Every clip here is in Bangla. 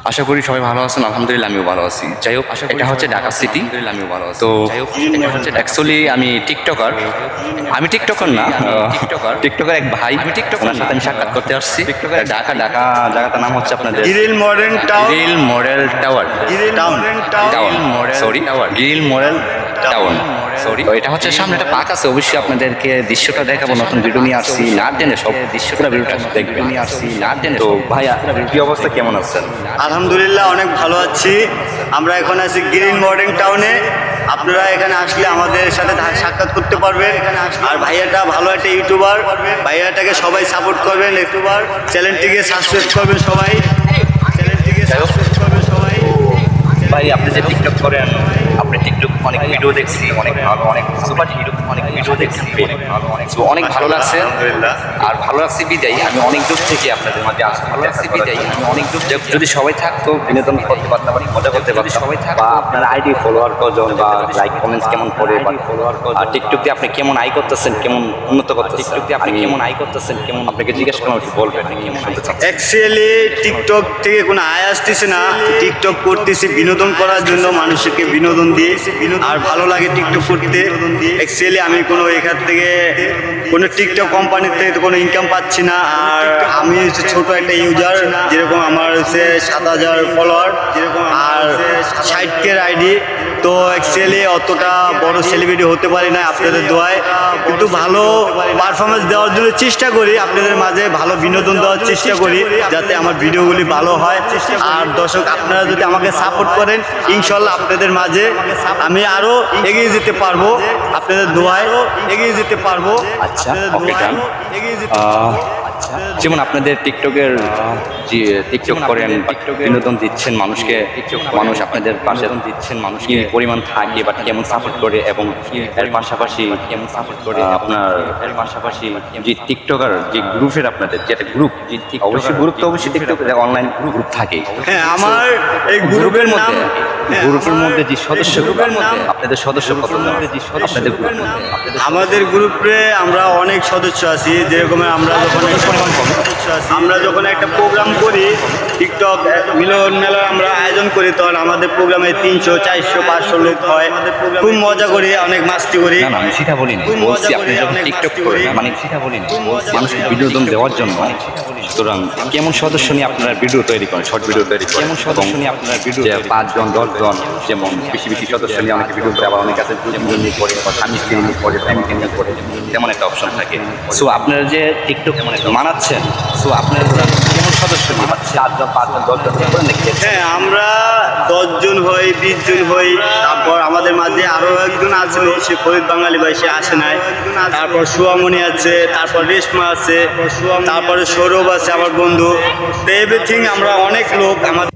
আশা করি সবাই ভালো আছেন। আলহামদুলিল্লাহ আমিও ভালো আছি। যাই হোক, এটা হচ্ছে ঢাকা সিটি। আমিও ভালো আছি। তো এটা হচ্ছে অ্যাকচুয়ালি আমি টিকটকার। আমি টিকটকার না, টিকটকার এক ভাই। আমি টিকটকার সাথে আমি সাক্ষাৎ করতে আসছি। ঢাকা ঢাকা জায়গাটার নাম হচ্ছে আপনাদের গিরিল মডার্ন টাউন। গিরিল মডেল টাওয়ার। টাউন সরি, গিরিল মডেল টাউন সরি। তো এটা হচ্ছে সামনে একটা পার্ক আছে। অবশ্যই আপনাদেরকে দৃশ্যটা দেখাবো। নতুন ভিডিও নিয়ে আসছি, না টেনে সব দৃশ্যটা ভিডিওটা দেখবেন। নিয়ে আসছি না টেনে। তো ভাইয়া কি অবস্থা, কেমন আছেন? আলহামদুলিল্লাহ অনেক ভালো আছি। আমরা এখন আছি গিরিল মডার্ন টাউনে। আপনারা এখানে আসলে আমাদের সাথে সাক্ষাৎ করতে পারবেন। আর ভাইয়াটা ভালো একটা ইউটিউবার, ভাইয়াটাকে সবাই সাপোর্ট করবেন। ইউটিউবার চ্যানেলটিকে সাবস্ক্রাইব করবেন সবাই, চ্যানেলটিকে সাবস্ক্রাইব করবেন সবাই। ভাই আপনি যে টিকটক করেন, আপনি টিকটক অনেক ভিডিও দেখছি, অনেক ভালো, অনেক সুপার হিরো অনেক ভিডিও দেখছি, অনেক ভালো, অনেক ভালো লাগছে। আলহামদুলিল্লাহ। আর ভালো লাগছে বিদায় আমি অনেক দূর থেকে আপনাদের মাঝে আসছি। ভালো লাগছে বিদায় আমি অনেক দূর। যদি সবাই থাকতো বিনোদন করতে পারতাম, মজা করতে পারতাম। সবাই থাকতো, বা আপনার আইডি ফলোয়ার কজন, বা লাইক কমেন্টস কেমন করে, বা ফলোয়ার কজন, আর টিকটক দিয়ে আপনি কেমন আয় করতেছেন, কেমন উন্নত করতেছেন, টিকটক দিয়ে আপনি কেমন আয় করতেছেন, কেমন আপনাকে জিজ্ঞেস করলাম, একটু বলবেন শুনতে চাচ্ছি। অ্যাকচুয়ালি টিকটক থেকে কোনো আয় আসতেছে না। টিকটক করতেছি বিনোদন করার জন্য, মানুষকে বিনোদন দিয়ে। আর ভালো লাগে টিকটক করতে। অ্যাকচুয়ালি আমি কোনো এখান থেকে কোনো টিকটক কোম্পানির থেকে তো কোনো ইনকাম পাচ্ছি না। আর আমি হচ্ছে ছোটো একটা ইউজার, যেরকম আমার হচ্ছে 7,000 ফলোয়ার, যেরকম আর 60K আইডি। তো অ্যাকচুয়ালি অতটা বড় সেলিব্রিটি হতে পারি না আপনাদের দোয়ায়, কিন্তু ভালো পারফরমেন্স দেওয়ার জন্য চেষ্টা করি। আপনাদের মাঝে ভালো বিনোদন দেওয়ার চেষ্টা করি, যাতে আমার ভিডিওগুলি ভালো হয়। আর দর্শক আপনারা যদি আমাকে সাপোর্ট করেন, ইনশাল্লাহ আপনাদের মাঝে আমি আরও এগিয়ে যেতে পারবো। আপনাদের দোয়ায় এগিয়ে যেতে পারবো। আচ্ছা, ওকে ডান। যেমন আপনাদের টিকটকের যে টিকটক করেন, টিকটক বিনোদন দিচ্ছেন মানুষকে, মানুষ আপনাদের পাশে দিচ্ছেন, মানুষ কি পরিমাণ থাকে বা কেমন সাপোর্ট করে, এবং এর পাশাপাশি কেমন সাপোর্ট করে আপনার, এর পাশাপাশি যে টিকটকার যে গ্রুপের আপনাদের যেটা গ্রুপ, অবশ্যই গ্রুপ তো অবশ্যই টিকটক অনলাইন গ্রুপ থাকে। হ্যাঁ, আমার এই গ্রুপের নাম, গ্রুপের মধ্যে যে সদস্য, গ্রুপের নাম আপনাদের সদস্য কত, আপনাদের গ্রুপের মধ্যে আমাদের গ্রুপে আমরা অনেক সদস্য আছি। যেরকম আমরা যখন একটা প্রোগ্রাম করি, টিকটক মিলন মেলা আমরা আয়োজন করি, তখন আমাদের প্রোগ্রামে 300, 400, 500 লোক হয়। খুব মজা করি, অনেক মাস্তি করি। না আমি সেটা বলিনি, বলছি আপনি যখন টিকটক করেন, মানে সেটা বলিনি, মানুষকে বিনোদন দেওয়ার জন্য। সুতরাং কেমন সদস্য নিয়ে আপনারা ভিডিও তৈরি করেন, শর্ট ভিডিও তৈরি করেন, কেমন সদস্য নিয়ে আপনারা ভিডিও, 5 জন 10 জন, যেমন বেশি বেশি সদস্য নিয়ে অনেকে ভিডিও করে, আবার অনেক আছে নিয়ে করে, স্বামী স্ত্রী নিয়ে করে, প্রেমিকা নিয়ে করে, তেমন একটা অপশন থাকে। সো আপনারা যে টিকটক মানাচ্ছেন, সো আপনারা কেমন সদস্য নিয়ে 4 জন 5 জন 10 জন করেন নাকি? হ্যাঁ, আমরা 10 জন হই, 20 জন হই। তারপর আমাদের মাঝে আরও একজন আছে, সে ফরিদ বাঙালি ভাই, সে আসে নাই। তারপর সুয়ামণি আছে, তারপর রেশমা আছে, তারপরে সৌরভ আছে আমার বন্ধু। তো এভরিথিং আমরা অনেক লোক আমাদের।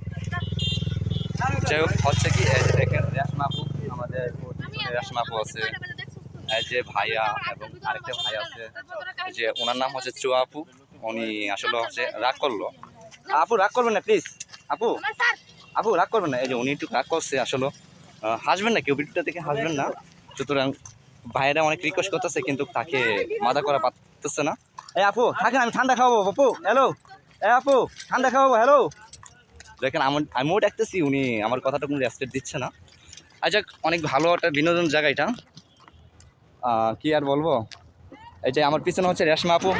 যাই হোক, হচ্ছে কি দেখেন, রেশমা আপু, আমাদের রেশমা আপু আছে, এই যে ভাইয়া, এবং আরেকটা ভাই আছে, যে ওনার নাম হচ্ছে চুয়া আপু। উনি আসলে হচ্ছে রাগ করলো। আপু রাগ করবেন না প্লিজ, আপু আপু রাগ করবেন না। এই যে উনি একটু রাগ করছে আসলে, হাসবেন না কেউ, ভিডিওটা থেকে হাসবেন না। সুতরাং ভাইয়েরা অনেক রিকোয়েস্ট করতেছে, কিন্তু তাকে মাদা করা পারতেছে না। এই আপু থাকেন, আমি ঠান্ডা খাওয়াবো। আপু হ্যালো, এই আপু ঠান্ডা খাওয়াবো, হ্যালো। দেখেন আমিও ডাকতেছি, উনি আমার কথাটা কোনো রেসপেক্ট দিচ্ছে না। আচ্ছা, অনেক ভালো একটা বিনোদন জায়গা এটা, কি আর বলবো। এই যে আমার পিছনে হচ্ছে রেশমা আপু।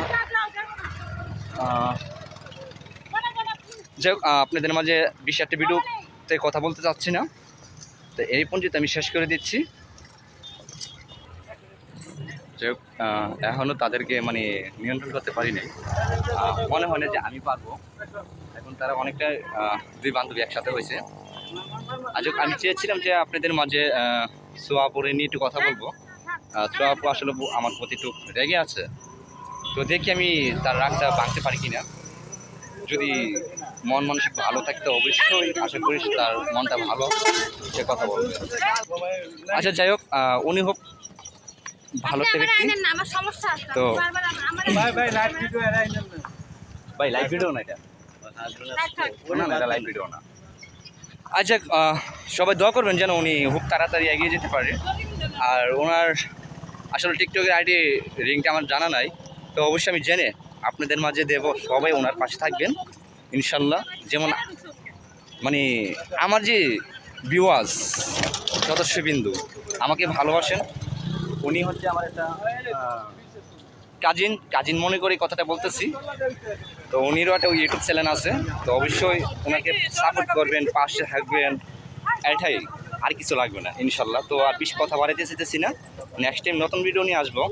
যাই হোক, আপনাদের মাঝে বিশেষ একটা ভিডিওতে কথা বলতে চাচ্ছি না, তো এই পর্যন্ত আমি শেষ করে দিচ্ছি। যাই হোক, এখনও তাদেরকে মানে নিয়ন্ত্রণ করতে পারি নাই। মনে হয় না যে আমি পারবো। এখন তারা অনেকটা দুই বান্ধবী একসাথে হয়েছে। আজ আমি চেয়েছিলাম যে আপনাদের মাঝে সোয়াপুরে নিয়ে একটু কথা বলবো। সোয়াপু আসলে আমার প্রতি একটু রেগে আছে, তো দেখি আমি তার রাগটা ভাঙতে পারি কিনা। যদি মন মানসিক ভালো থাকতে, অবশ্যই আশা করি তার মনটা ভালো, সে কথা বলবে। আচ্ছা যাই হোক, উনি হোক ভালো একটা ব্যক্তি। তো ভাই লাইভ ভিডিও না এটা, না এটা লাইভ ভিডিও না। আচ্ছা, সবাই দোয়া করবেন যেন উনি খুব তাড়াতাড়ি এগিয়ে যেতে পারে। আর ওনার আসলে টিকটকের আইডি লিঙ্কটা আমার জানা নাই, তো অবশ্যই আমি জেনে আপনাদের মাঝে দেব। সবাই ওনার পাশে থাকবেন ইনশাল্লাহ। যেমন মানে আমার যে ভিউয়ার্স সদস্যবিন্দু আমাকে ভালোবাসেন, উনি হচ্ছে আমার একটা কাজিন মনে করে কথাটা বলতেছি। তো উনিরও একটা ইউটিউব চ্যানেল আছে, তো অবশ্যই ওনাকে সাপোর্ট করবেন, পাশে থাকবেন, এটাই, আর কিছু লাগবে না ইনশাল্লাহ। তো আর বেশি কথা বাড়াইতে চাইতেছি না, নেক্সট টাইম নতুন ভিডিও নিয়ে আসবো।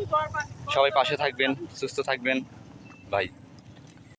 সবাই পাশে থাকবেন, সুস্থ থাকবেন, বাই।